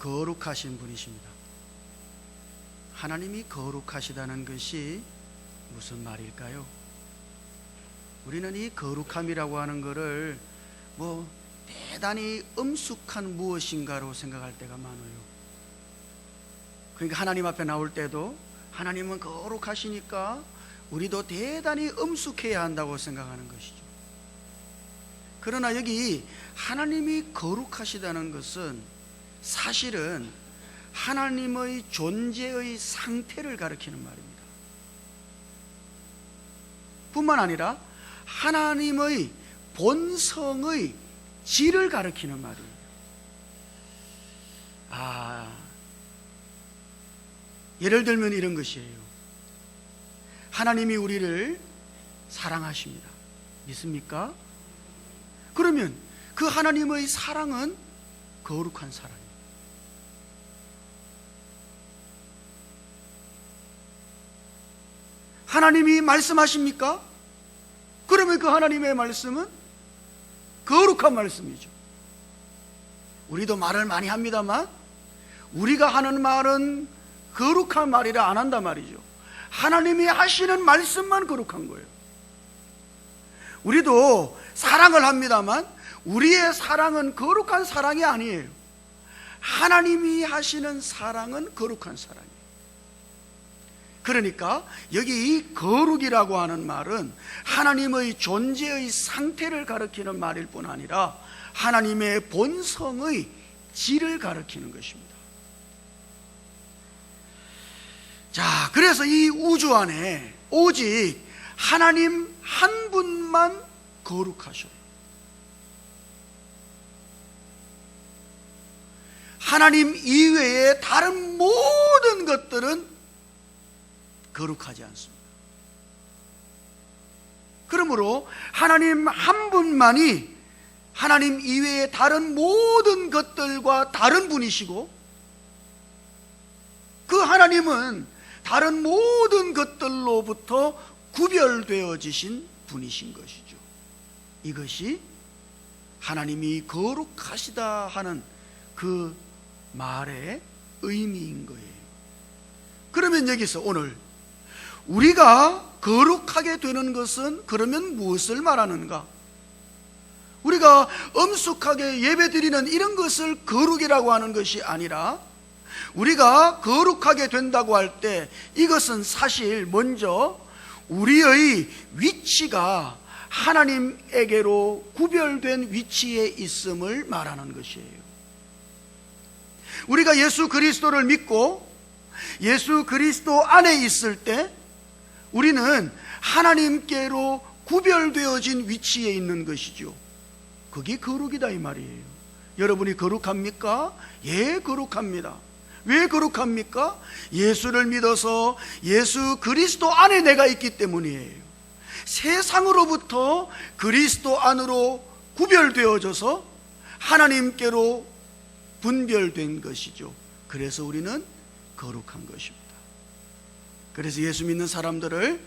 거룩하신 분이십니다. 하나님이 거룩하시다는 것이 무슨 말일까요? 우리는 이 거룩함이라고 하는 것을 대단히 엄숙한 무엇인가로 생각할 때가 많아요. 그러니까 하나님 앞에 나올 때도 하나님은 거룩하시니까 우리도 대단히 엄숙해야 한다고 생각하는 것이죠. 그러나 여기 하나님이 거룩하시다는 것은 사실은 하나님의 존재의 상태를 가리키는 말입니다. 뿐만 아니라 하나님의 본성의 질을 가리키는 말이에요. 예를 들면 이런 것이에요. 하나님이 우리를 사랑하십니다. 믿습니까? 그러면 그 하나님의 사랑은 거룩한 사랑이에요. 하나님이 말씀하십니까? 그러면 그 하나님의 말씀은 거룩한 말씀이죠. 우리도 말을 많이 합니다만 우리가 하는 말은 거룩한 말이라 안 한단 말이죠. 하나님이 하시는 말씀만 거룩한 거예요. 우리도 사랑을 합니다만 우리의 사랑은 거룩한 사랑이 아니에요. 하나님이 하시는 사랑은 거룩한 사랑이에요. 그러니까 여기 이 거룩이라고 하는 말은 하나님의 존재의 상태를 가리키는 말일 뿐 아니라 하나님의 본성의 질을 가리키는 것입니다. 자, 그래서 이 우주 안에 오직 하나님 한 분만 거룩하셔요. 하나님 이외의 다른 모든 것들은 거룩하지 않습니다. 그러므로 하나님 한 분만이 하나님 이외의 다른 모든 것들과 다른 분이시고, 그 하나님은 다른 모든 것들로부터 구별되어지신 분이신 것이죠. 이것이 하나님이 거룩하시다 하는 그 말의 의미인 거예요. 그러면 여기서 오늘 우리가 거룩하게 되는 것은 그러면 무엇을 말하는가? 우리가 엄숙하게 예배드리는 이런 것을 거룩이라고 하는 것이 아니라, 우리가 거룩하게 된다고 할 때 이것은 사실 먼저 우리의 위치가 하나님에게로 구별된 위치에 있음을 말하는 것이에요. 우리가 예수 그리스도를 믿고 예수 그리스도 안에 있을 때 우리는 하나님께로 구별되어진 위치에 있는 것이죠. 그게 거룩이다 이 말이에요. 여러분이 거룩합니까? 예, 거룩합니다. 왜 거룩합니까? 예수를 믿어서 예수 그리스도 안에 내가 있기 때문이에요. 세상으로부터 그리스도 안으로 구별되어져서 하나님께로 분별된 것이죠. 그래서 우리는 거룩한 것입니다. 그래서 예수 믿는 사람들을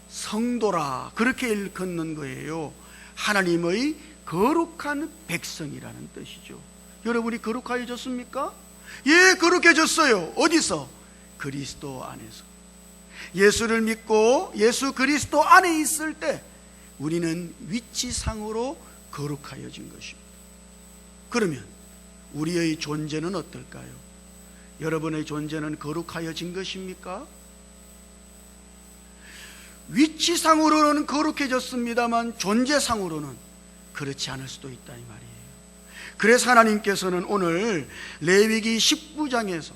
성도라 그렇게 일컫는 거예요. 하나님의 거룩한 백성이라는 뜻이죠. 여러분이 거룩해졌습니까? 예, 거룩해졌어요. 어디서? 그리스도 안에서. 예수를 믿고 예수 그리스도 안에 있을 때 우리는 위치상으로 거룩하여진 것입니다. 그러면 우리의 존재는 어떨까요? 여러분의 존재는 거룩하여진 것입니까? 위치상으로는 거룩해졌습니다만 존재상으로는 그렇지 않을 수도 있다 이 말이에요. 그래서 하나님께서는 오늘 레위기 19장에서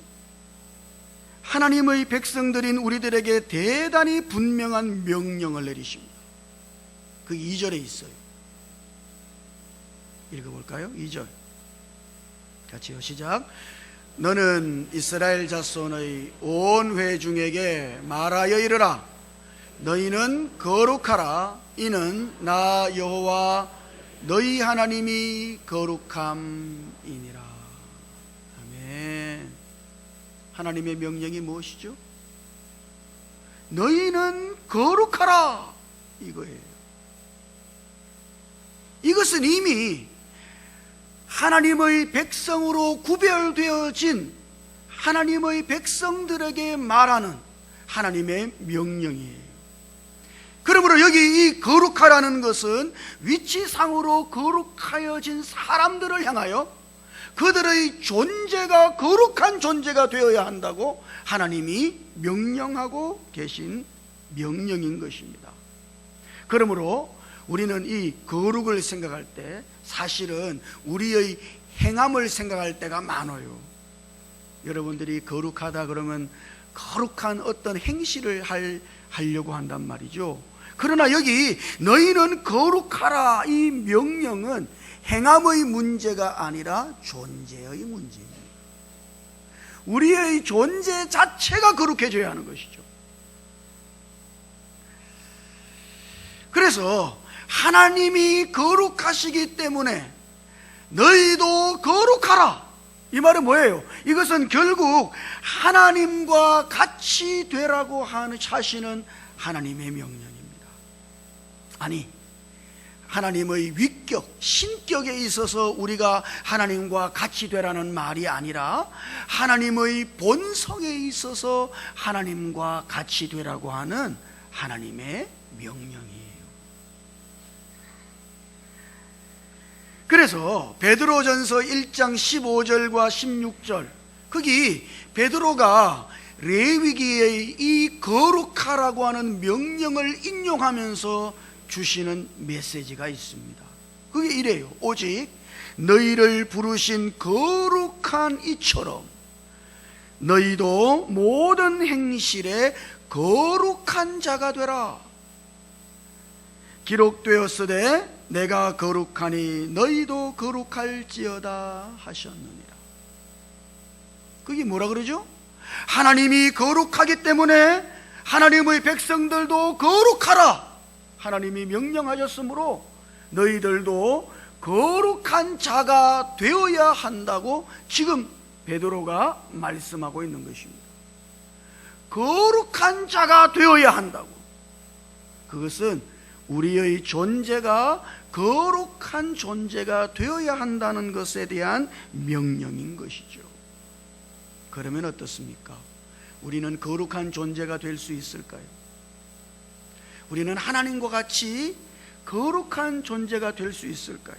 하나님의 백성들인 우리들에게 대단히 분명한 명령을 내리십니다. 그 2절에 있어요. 읽어볼까요? 2절 같이요. 시작. 너는 이스라엘 자손의 온 회중에게 말하여 이르라. 너희는 거룩하라. 이는 나 여호와 너희 하나님이 거룩함이니라. 아멘. 하나님의 명령이 무엇이죠? 너희는 거룩하라 이거예요. 이것은 이미 하나님의 백성으로 구별되어진 하나님의 백성들에게 말하는 하나님의 명령이에요. 그러므로 여기 이 거룩하라는 것은 위치상으로 거룩하여진 사람들을 향하여 그들의 존재가 거룩한 존재가 되어야 한다고 하나님이 명령하고 계신 명령인 것입니다. 그러므로 우리는 이 거룩을 생각할 때 사실은 우리의 행함을 생각할 때가 많아요. 여러분들이 거룩하다 그러면 거룩한 어떤 행실을 하려고 한단 말이죠. 그러나 여기 너희는 거룩하라 이 명령은 행함의 문제가 아니라 존재의 문제입니다. 우리의 존재 자체가 거룩해져야 하는 것이죠. 그래서 하나님이 거룩하시기 때문에 너희도 거룩하라. 이 말은 뭐예요? 이것은 결국 하나님과 같이 되라고 하시는 하나님의 명령입니다. 아니, 하나님의 위격, 신격에 있어서 우리가 하나님과 같이 되라는 말이 아니라 하나님의 본성에 있어서 하나님과 같이 되라고 하는 하나님의 명령이에요. 그래서 베드로전서 1장 15절과 16절 거기 베드로가 레위기의 이 거룩하라고 하는 명령을 인용하면서 주시는 메시지가 있습니다. 그게 이래요. 오직 너희를 부르신 거룩한 이처럼 너희도 모든 행실에 거룩한 자가 되라. 기록되었으되 내가 거룩하니 너희도 거룩할지어다 하셨느니라. 그게 뭐라 그러죠? 하나님이 거룩하기 때문에 하나님의 백성들도 거룩하라 하나님이 명령하셨으므로 너희들도 거룩한 자가 되어야 한다고 지금 베드로가 말씀하고 있는 것입니다. 거룩한 자가 되어야 한다고. 그것은 우리의 존재가 거룩한 존재가 되어야 한다는 것에 대한 명령인 것이죠. 그러면 어떻습니까? 우리는 거룩한 존재가 될 수 있을까요? 우리는 하나님과 같이 거룩한 존재가 될 수 있을까요?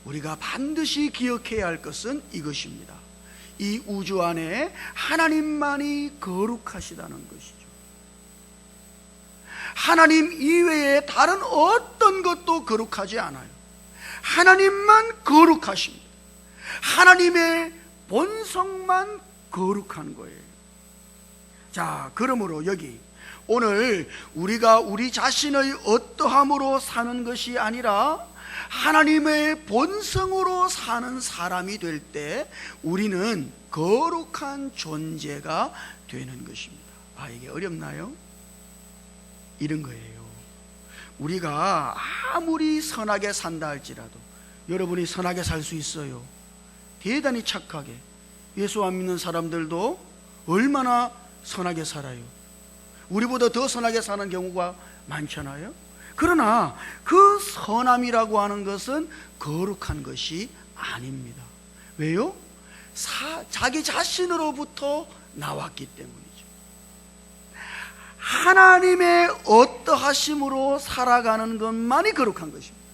우리가 반드시 기억해야 할 것은 이것입니다. 이 우주 안에 하나님만이 거룩하시다는 것이죠. 하나님 이외에 다른 어떤 것도 거룩하지 않아요. 하나님만 거룩하십니다. 하나님의 본성만 거룩한 거예요. 자, 그러므로 여기 오늘 우리가 우리 자신의 어떠함으로 사는 것이 아니라 하나님의 본성으로 사는 사람이 될 때 우리는 거룩한 존재가 되는 것입니다. 아, 이게 어렵나요? 이런 거예요. 우리가 아무리 선하게 산다 할지라도 여러분이 선하게 살 수 있어요. 대단히 착하게. 예수 안 믿는 사람들도 얼마나 선하게 살아요. 우리보다 더 선하게 사는 경우가 많잖아요. 그러나 그 선함이라고 하는 것은 거룩한 것이 아닙니다. 왜요? 자기 자신으로부터 나왔기 때문이죠. 하나님의 어떠하심으로 살아가는 것만이 거룩한 것입니다.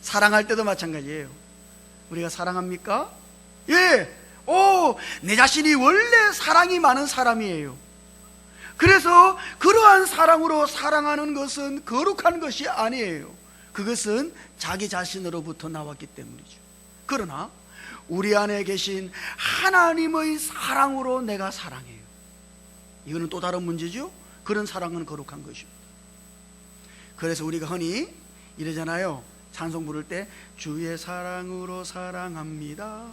사랑할 때도 마찬가지예요. 우리가 사랑합니까? 예. 내 자신이 원래 사랑이 많은 사람이에요. 그래서 그러한 사랑으로 사랑하는 것은 거룩한 것이 아니에요. 그것은 자기 자신으로부터 나왔기 때문이죠. 그러나 우리 안에 계신 하나님의 사랑으로 내가 사랑해요. 이거는 또 다른 문제죠. 그런 사랑은 거룩한 것입니다. 그래서 우리가 흔히 이러잖아요. 찬송 부를 때 주의 사랑으로 사랑합니다.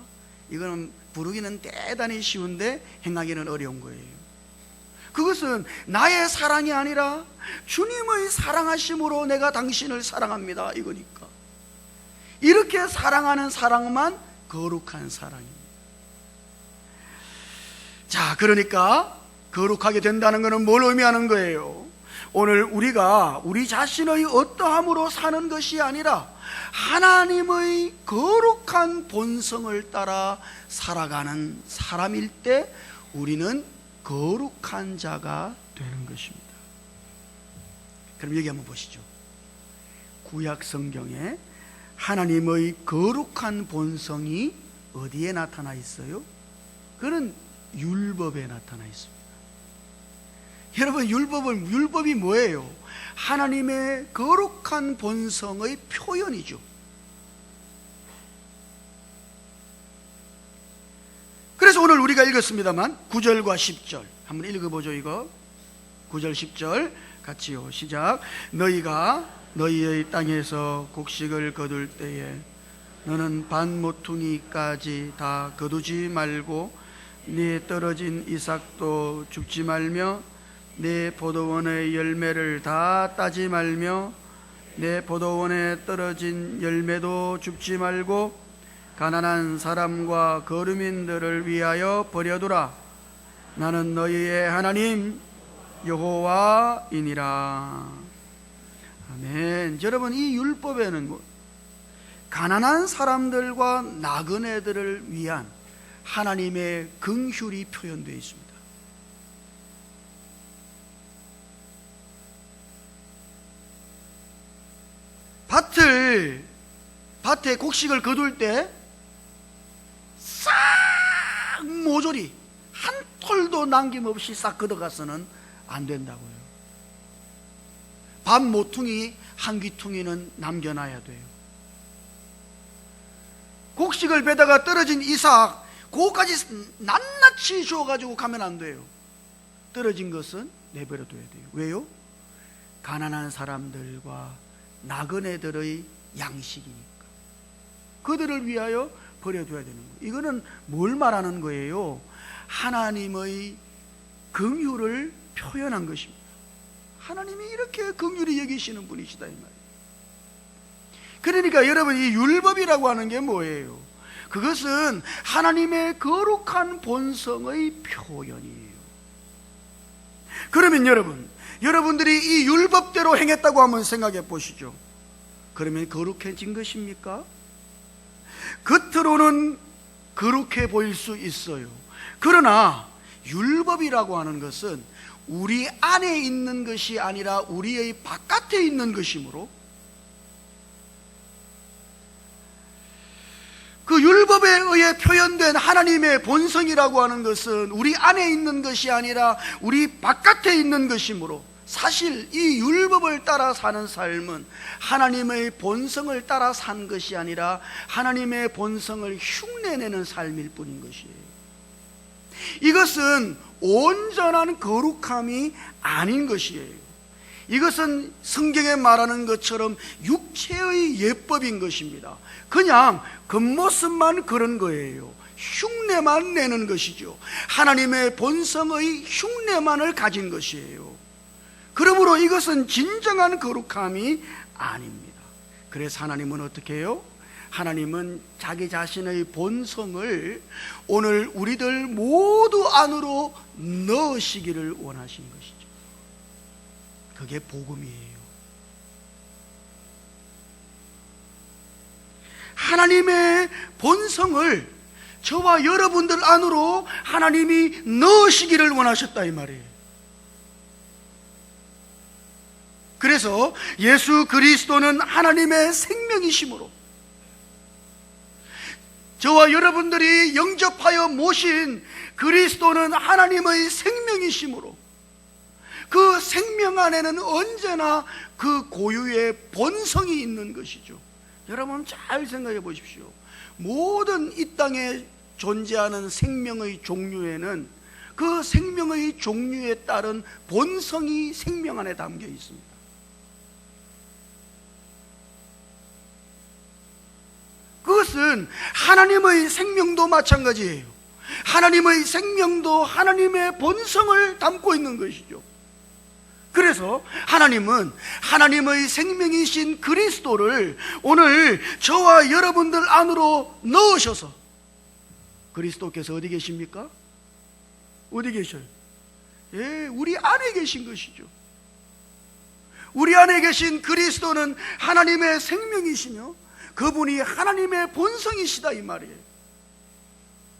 이거는 부르기는 대단히 쉬운데 행하기는 어려운 거예요. 그것은 나의 사랑이 아니라 주님의 사랑하심으로 내가 당신을 사랑합니다 이거니까. 이렇게 사랑하는 사랑만 거룩한 사랑입니다. 자, 그러니까 거룩하게 된다는 것은 뭘 의미하는 거예요? 오늘 우리가 우리 자신의 어떠함으로 사는 것이 아니라 하나님의 거룩한 본성을 따라 살아가는 사람일 때 우리는 거룩한 자가 되는 것입니다. 그럼 여기 한번 보시죠. 구약 성경에 하나님의 거룩한 본성이 어디에 나타나 있어요? 그는 율법에 나타나 있습니다. 여러분, 율법이 뭐예요? 하나님의 거룩한 본성의 표현이죠. 그래서 오늘 우리가 읽었습니다만 9절과 10절 한번 읽어보죠. 이거 9절 10절 같이요. 시작. 너희가 너희의 땅에서 곡식을 거둘 때에 너는 반 모퉁이까지 다 거두지 말고 네 떨어진 이삭도 줍지 말며 내 포도원의 열매를 다 따지 말며 내 포도원에 떨어진 열매도 줍지 말고 가난한 사람과 거류민들을 위하여 버려두라. 나는 너희의 하나님 여호와이니라. 아멘. 여러분, 이 율법에는 가난한 사람들과 나그네들을 위한 하나님의 긍휼이 표현되어 있습니다. 밭에 곡식을 거둘 때 싹 모조리 한 톨도 남김없이 싹 걷어가서는 안 된다고요. 반 모퉁이 한 귀퉁이는 남겨놔야 돼요. 곡식을 베다가 떨어진 이삭 그거까지 낱낱이 주워가지고 가면 안 돼요. 떨어진 것은 내버려 둬야 돼요. 왜요? 가난한 사람들과 나그네들의 양식이니까 그들을 위하여 버려둬야 되는 거예요. 이거는 뭘 말하는 거예요? 하나님의 긍휼을 표현한 것입니다. 하나님이 이렇게 긍휼히 여기시는 분이시다 이 말이에요. 그러니까 여러분, 이 율법이라고 하는 게 뭐예요? 그것은 하나님의 거룩한 본성의 표현이에요. 그러면 여러분들이 이 율법대로 행했다고 한번 생각해 보시죠. 그러면 거룩해진 것입니까? 겉으로는 거룩해 보일 수 있어요. 그러나 율법이라고 하는 것은 우리 안에 있는 것이 아니라 우리의 바깥에 있는 것이므로 그 율법에 의해 표현된 하나님의 본성이라고 하는 것은 우리 안에 있는 것이 아니라 우리 바깥에 있는 것이므로 사실 이 율법을 따라 사는 삶은 하나님의 본성을 따라 산 것이 아니라 하나님의 본성을 흉내내는 삶일 뿐인 것이에요. 이것은 온전한 거룩함이 아닌 것이에요. 이것은 성경에 말하는 것처럼 육체의 예법인 것입니다. 그냥 겉모습만 그런 거예요. 흉내만 내는 것이죠. 하나님의 본성의 흉내만을 가진 것이에요. 그러므로 이것은 진정한 거룩함이 아닙니다. 그래서 하나님은 어떻게 해요? 하나님은 자기 자신의 본성을 오늘 우리들 모두 안으로 넣으시기를 원하신 것이죠. 그게 복음이에요. 하나님의 본성을 저와 여러분들 안으로 하나님이 넣으시기를 원하셨다 이 말이에요. 그래서 예수 그리스도는 하나님의 생명이시므로 저와 여러분들이 영접하여 모신 그리스도는 하나님의 생명이시므로 그 생명 안에는 언제나 그 고유의 본성이 있는 것이죠. 여러분 잘 생각해 보십시오. 모든 이 땅에 존재하는 생명의 종류에는 그 생명의 종류에 따른 본성이 생명 안에 담겨 있습니다. 그것은 하나님의 생명도 마찬가지예요. 하나님의 생명도 하나님의 본성을 담고 있는 것이죠. 그래서 하나님은 하나님의 생명이신 그리스도를 오늘 저와 여러분들 안으로 넣으셔서, 그리스도께서 어디 계십니까? 어디 계셔요? 예, 우리 안에 계신 것이죠. 우리 안에 계신 그리스도는 하나님의 생명이시며 그분이 하나님의 본성이시다 이 말이에요.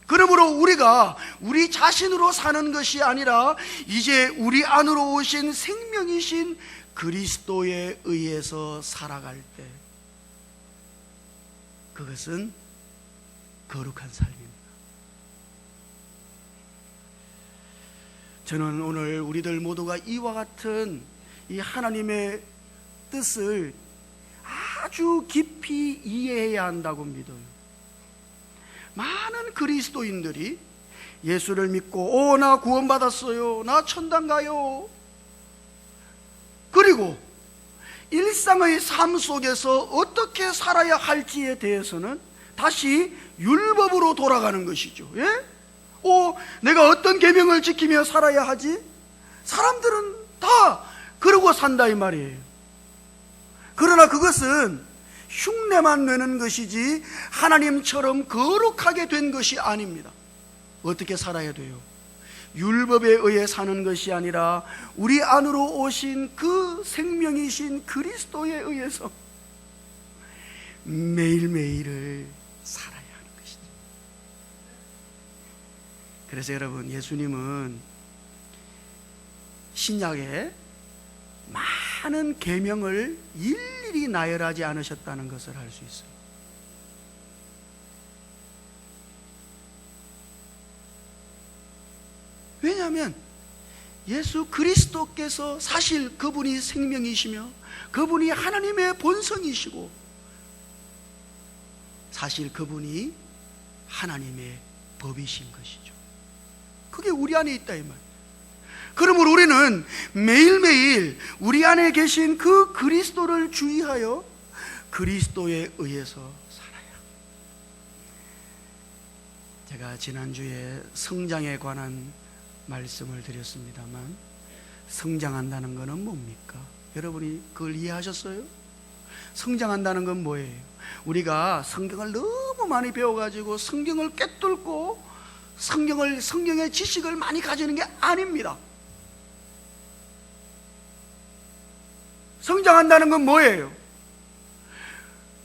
그러므로 우리가 우리 자신으로 사는 것이 아니라 이제 우리 안으로 오신 생명이신 그리스도에 의해서 살아갈 때 그것은 거룩한 삶입니다. 저는 오늘 우리들 모두가 이와 같은 이 하나님의 뜻을 아주 깊이 이해해야 한다고 믿어요. 많은 그리스도인들이 예수를 믿고 나 구원받았어요, 나 천당 가요, 그리고 일상의 삶 속에서 어떻게 살아야 할지에 대해서는 다시 율법으로 돌아가는 것이죠. 예? 내가 어떤 계명을 지키며 살아야 하지? 사람들은 다 그러고 산다 이 말이에요. 그러나 그것은 흉내만 내는 것이지 하나님처럼 거룩하게 된 것이 아닙니다. 어떻게 살아야 돼요? 율법에 의해 사는 것이 아니라 우리 안으로 오신 그 생명이신 그리스도에 의해서 매일매일을 살아야 하는 것이죠. 그래서 여러분, 예수님은 신약에 많은 계명을 일일이 나열하지 않으셨다는 것을 알 수 있어요. 왜냐하면 예수 그리스도께서 사실 그분이 생명이시며 그분이 하나님의 본성이시고 사실 그분이 하나님의 법이신 것이죠. 그게 우리 안에 있다 이 말이에요. 그러므로 우리는 매일매일 우리 안에 계신 그 그리스도를 주의하여 그리스도에 의해서 살아야. 제가 지난주에 성장에 관한 말씀을 드렸습니다만, 성장한다는 것은 뭡니까? 여러분이 그걸 이해하셨어요? 성장한다는 건 뭐예요? 우리가 성경을 너무 많이 배워가지고 성경을 꿰뚫고 성경의 지식을 많이 가지는 게 아닙니다. 성장한다는 건 뭐예요?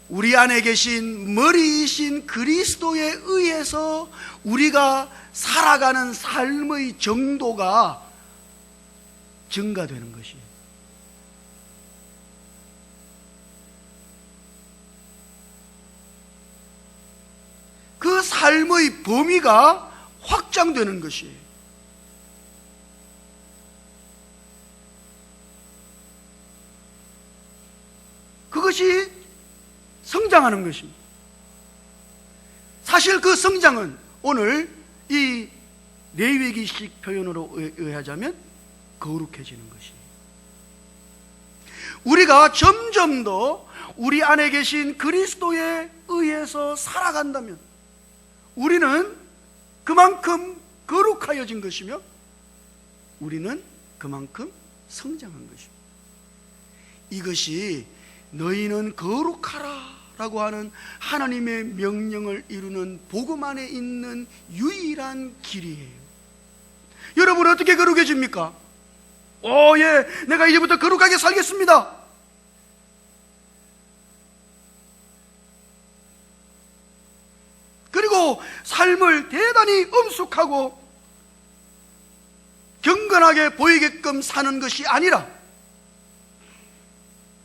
우리 안에 계신 머리이신 그리스도에 의해서 우리가 살아가는 삶의 정도가 증가되는 것이에요. 그 삶의 범위가 확장되는 것이에요. 그것이 성장하는 것입니다. 사실 그 성장은 오늘 이 레위기식 표현으로 의하자면 거룩해지는 것이에요. 우리가 점점 더 우리 안에 계신 그리스도에 의해서 살아간다면 우리는 그만큼 거룩하여진 것이며 우리는 그만큼 성장한 것입니다. 이것이 너희는 거룩하라 라고 하는 하나님의 명령을 이루는 복음 안에 있는 유일한 길이에요. 여러분, 어떻게 거룩해집니까? 예, 내가 이제부터 거룩하게 살겠습니다. 그리고 삶을 대단히 엄숙하고 경건하게 보이게끔 사는 것이 아니라,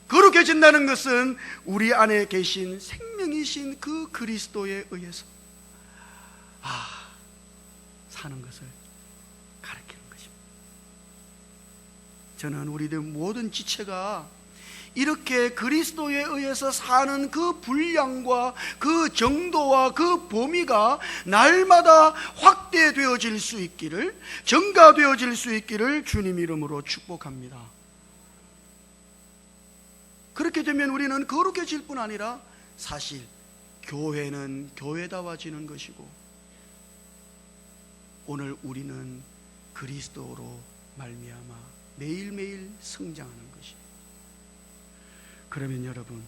거룩해진다는 것은 우리 안에 계신 생명이신 그 그리스도에 의해서 사는 것을 가르치는 것입니다. 저는 우리들 모든 지체가 이렇게 그리스도에 의해서 사는 그 분량과 그 정도와 그 범위가 날마다 확대되어질 수 있기를, 증가되어질 수 있기를 주님 이름으로 축복합니다. 그렇게 되면 우리는 거룩해질 뿐 아니라 사실 교회는 교회다워지는 것이고 오늘 우리는 그리스도로 말미암아 매일매일 성장하는 것이에요. 그러면 여러분,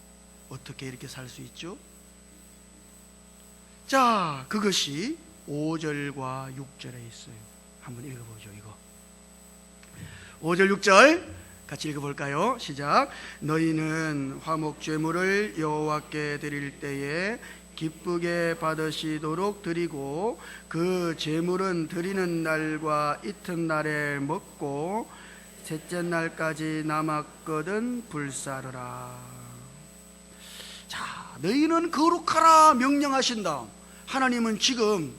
어떻게 이렇게 살 수 있죠? 자, 그것이 5절과 6절에 있어요. 한번 읽어보죠. 이거 5절 6절 같이 읽어볼까요? 시작. 너희는 화목 제물을 여호와께 드릴 때에 기쁘게 받으시도록 드리고 그 제물은 드리는 날과 이튿날에 먹고 셋째 날까지 남았거든 불사르라. 자, 너희는 거룩하라 명령하신다. 하나님은 지금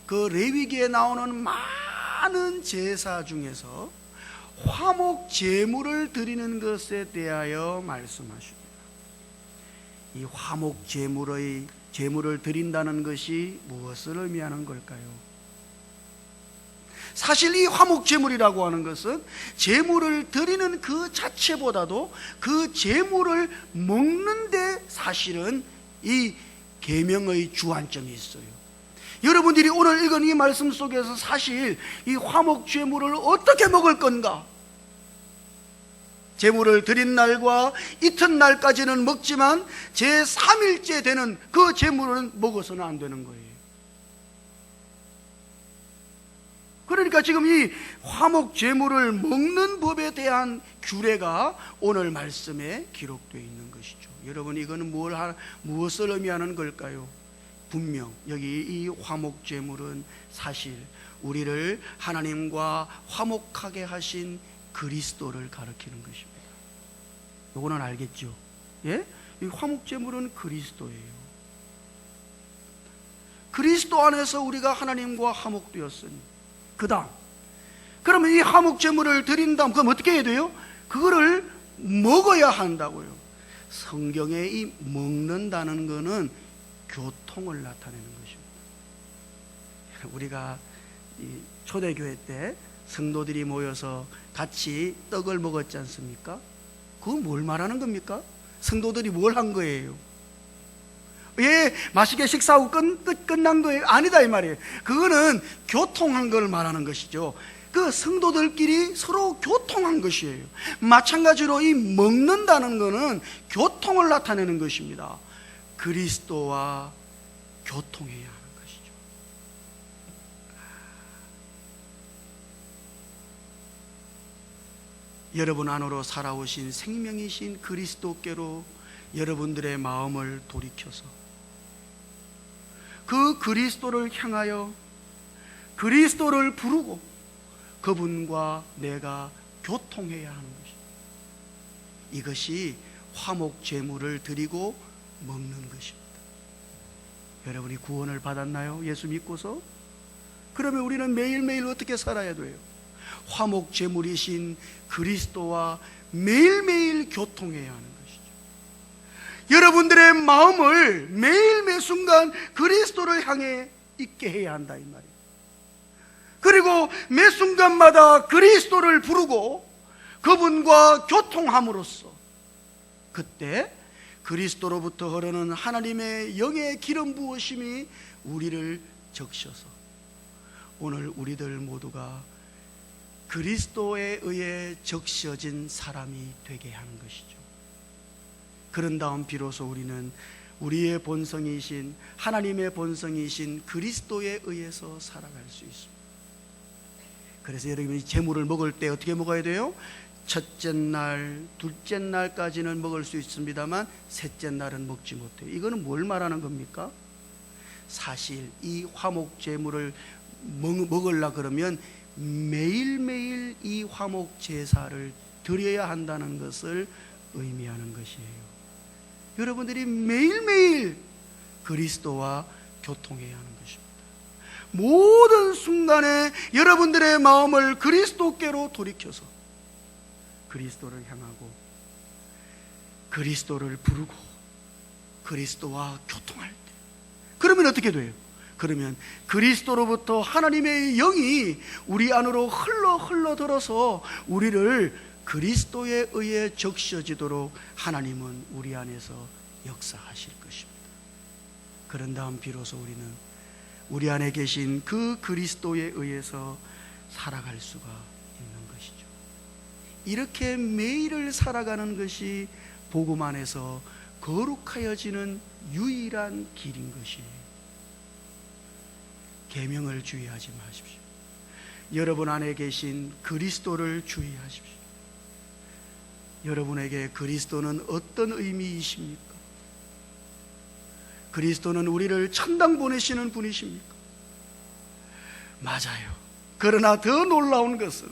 그 레위기에 나오는 많은 제사 중에서 화목 제물을 드리는 것에 대하여 말씀하십니다. 이 화목 제물을 드린다는 것이 무엇을 의미하는 걸까요? 사실 이 화목 제물이라고 하는 것은 제물을 드리는 그 자체보다도 그 제물을 먹는데 사실은 이 계명의 주안점이 있어요. 여러분들이 오늘 읽은 이 말씀 속에서 사실 이 화목 제물을 어떻게 먹을 건가? 제물을 드린 날과 이튿날까지는 먹지만 제3일째 되는 그 제물은 먹어서는 안 되는 거예요. 그러니까 지금 이 화목 제물을 먹는 법에 대한 규례가 오늘 말씀에 기록되어 있는 것이죠. 여러분, 이거는 무엇을 의미하는 걸까요? 분명 여기 이 화목 제물은 사실 우리를 하나님과 화목하게 하신 그리스도를 가리키는 것입니다. 요거는 알겠죠? 예? 이 화목 제물은 그리스도예요. 그리스도 안에서 우리가 하나님과 화목되었으니 그다음 그러면 이 화목 제물을 드린 다음 그럼 어떻게 해야 돼요? 그거를 먹어야 한다고요. 성경에 이 먹는다는 것은 교통을 나타내는 것입니다. 우리가 이 초대교회 때 성도들이 모여서 같이 떡을 먹었지 않습니까? 그건 뭘 말하는 겁니까? 성도들이 뭘 한 거예요? 예, 맛있게 식사하고 끝난 거예요? 아니다 이 말이에요. 그거는 교통한 걸 말하는 것이죠. 그 성도들끼리 서로 교통한 것이에요. 마찬가지로 이 먹는다는 것은 교통을 나타내는 것입니다. 그리스도와 교통해야 하는 것이죠. 여러분 안으로 살아오신 생명이신 그리스도께로 여러분들의 마음을 돌이켜서 그 그리스도를 향하여 그리스도를 부르고 그분과 내가 교통해야 하는 것입니다. 이것이 화목 제물을 드리고 먹는 것입니다. 여러분이 구원을 받았나요? 예수 믿고서? 그러면 우리는 매일매일 어떻게 살아야 돼요? 화목 제물이신 그리스도와 매일매일 교통해야 하는 것이죠. 여러분들의 마음을 매일 매 순간 그리스도를 향해 있게 해야 한다 이 말이에요. 그리고 매 순간마다 그리스도를 부르고 그분과 교통함으로써 그때 그리스도로부터 흐르는 하나님의 영의 기름 부으심이 우리를 적셔서 오늘 우리들 모두가 그리스도에 의해 적셔진 사람이 되게 하는 것이죠. 그런 다음 비로소 우리는 우리의 본성이신 하나님의 본성이신 그리스도에 의해서 살아갈 수 있습니다. 그래서 여러분이 제물을 먹을 때 어떻게 먹어야 돼요? 첫째 날, 둘째 날까지는 먹을 수 있습니다만 셋째 날은 먹지 못해요. 이거는 뭘 말하는 겁니까? 사실 이 화목 제물을 먹으려 그러면 매일매일 이 화목 제사를 드려야 한다는 것을 의미하는 것이에요. 여러분들이 매일매일 그리스도와 교통해야 하는 것입니다. 모든 순간에 여러분들의 마음을 그리스도께로 돌이켜서 그리스도를 향하고 그리스도를 부르고 그리스도와 교통할 때 그러면 어떻게 돼요? 그러면 그리스도로부터 하나님의 영이 우리 안으로 흘러 들어서 우리를 그리스도에 의해 적셔지도록 하나님은 우리 안에서 역사하실 것입니다. 그런 다음 비로소 우리는 우리 안에 계신 그 그리스도에 의해서 살아갈 수가 있는 것이죠. 이렇게 매일을 살아가는 것이 복음 안에서 거룩하여지는 유일한 길인 것이에요. 계명을 주의하지 마십시오. 여러분 안에 계신 그리스도를 주의하십시오. 여러분에게 그리스도는 어떤 의미이십니까? 그리스도는 우리를 천당 보내시는 분이십니까? 맞아요. 그러나 더 놀라운 것은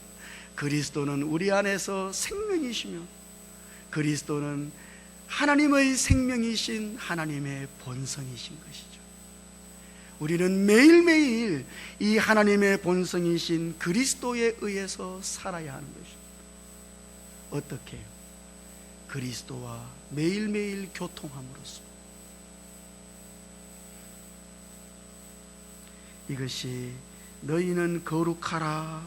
그리스도는 우리 안에서 생명이시며 그리스도는 하나님의 생명이신 하나님의 본성이신 것이죠. 우리는 매일매일 이 하나님의 본성이신 그리스도에 의해서 살아야 하는 것입니다. 어떻게 해요? 그리스도와 매일매일 교통함으로써. 이것이 너희는 거룩하라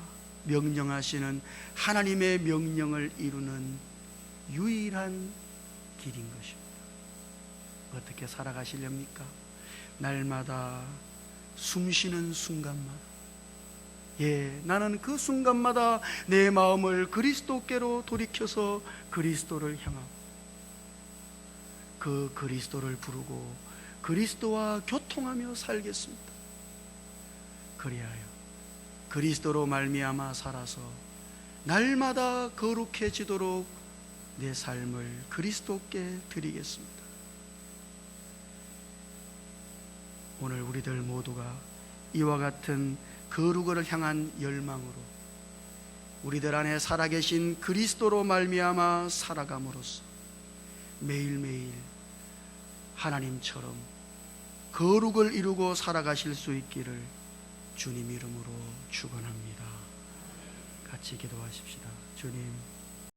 명령하시는 하나님의 명령을 이루는 유일한 길인 것입니다. 어떻게 살아가시렵니까? 날마다 숨쉬는 순간마다, 나는 그 순간마다 내 마음을 그리스도께로 돌이켜서 그리스도를 향하고 그 그리스도를 부르고 그리스도와 교통하며 살겠습니다. 그리하여 그리스도로 말미암아 살아서 날마다 거룩해지도록 내 삶을 그리스도께 드리겠습니다. 오늘 우리들 모두가 이와 같은 거룩을 향한 열망으로 우리들 안에 살아계신 그리스도로 말미암아 살아감으로써 매일매일 하나님처럼 거룩을 이루고 살아가실 수 있기를 주님 이름으로 축원합니다. 같이 기도하십시다. 주님,